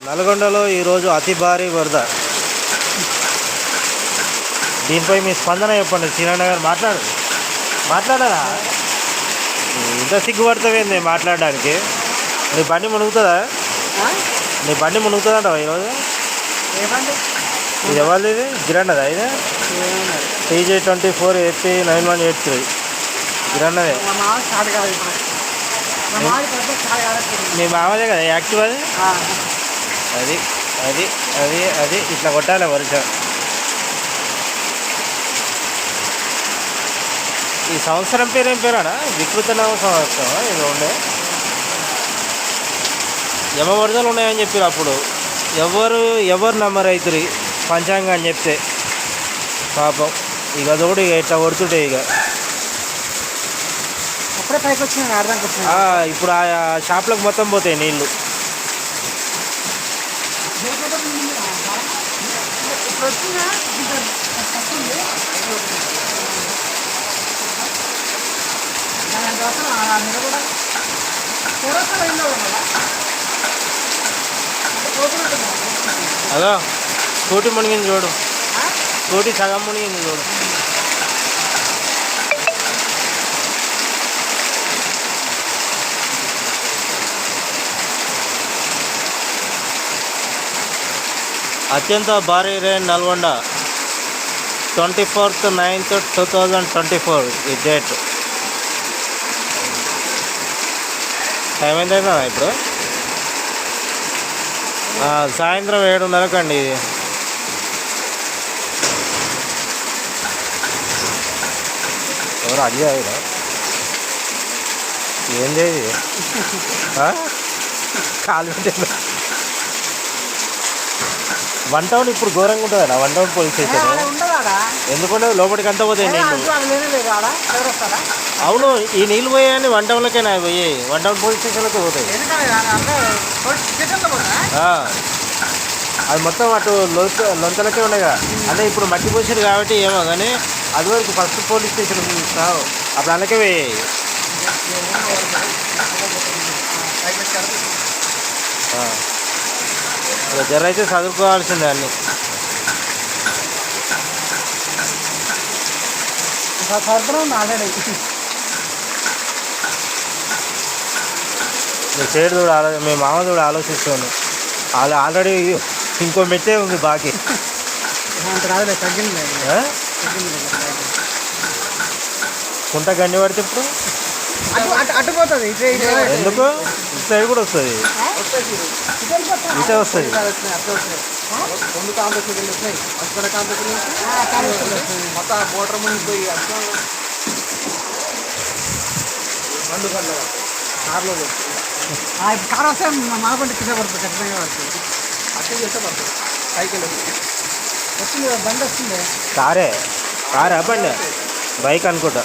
నల్గొండలో ఈరోజు అతి భారీ వరద. దీనిపై మీ స్పందన చెప్పండి. శ్రీనగర్ మాట్లాడారా? ఇంత సిగ్గుపడతావేంది మాట్లాడడానికి? నీ బండి మునుగుతుందా? నీ బండి మునుగుతుందంటావా ఈరోజు? ఇది ఎవరిది? ఇది గిరన్నదా? ఇది TJ24 AP 9183 గిరన్నదే. మీ మామదే కదా యాక్టివ్ అది? అది అది అది అది ఇట్లా కొట్టాలి వర్షం. ఈ సంవత్సరం పేరు ఏం పేరానా? వికృత నామ సంవత్సరం ఇది ఉండే. యమ వరదలు ఉన్నాయని చెప్పారు అప్పుడు. ఎవరు నమ్మరు అవుతుంది పంచాంగం అని చెప్తే. పాపం ఇక అదొకటి ఇట్లా కొడుతుంటే ఇక ఇప్పుడు ఆ షాప్లకు మొత్తం పోతాయి నీళ్ళు. అదో స్కూటీ మునిగింది చూడు, స్కూటీ సగం మునిగింది చూడు. అత్యంత భారీ రైన్ నల్గొండ 24th 9th 2024 ఈ డేట్. టైం ఎంతైందా ఇప్పుడు? సాయంత్రం 7:30 అండి. ఇది ఎవరు అడిగారు? ఏంది కాలు పెట్టారు. 1 టౌన్ ఇప్పుడు ఘోరంగా ఉంటుందా? 1 టౌన్ పోలీస్ స్టేషన్ ఎందుకుంటే లోపలికి అంతా పోతాయి నీళ్ళు. అవును, ఈ నీళ్ళు పోయాయని 1 టౌన్లకే నా పోయి 1 టౌన్ పోలీస్ స్టేషన్లకే పోతాయి. అది మొత్తం అటు లొంతలకే ఉన్నాయిగా. అంటే ఇప్పుడు మట్టి పోసారు కాబట్టి ఏమో కానీ అది వరకు ఫస్ట్ పోలీస్ స్టేషన్ అప్పుడు అందుకే పోయాయి. జర అయితే చదువుకోవాల్సిందే అన్నీ. మీ సైడ్ చూడు మీ మామ చూడు ఆలోచిస్తాను. ఆల్రెడీ ఇంకో మెట్టే ఉంది బాకీ. కుంట గండి పడితే ఇప్పుడు అటుపోతుంది. ఎందుకు ఇటు సైడ్ కూడా వస్తుంది, ఇటే వస్తుంది. మోటార్ మునిగిపోయి కార్ వస్తే మాకుంటే కింద పడుతుంది, ఖచ్చితంగా పడుతుంది. అట్టే చేస్తే పడుతుంది. సైకిల్ వస్తుంది, బండి వస్తుంది. కారా బండి? బైక్ అనుకుంటా.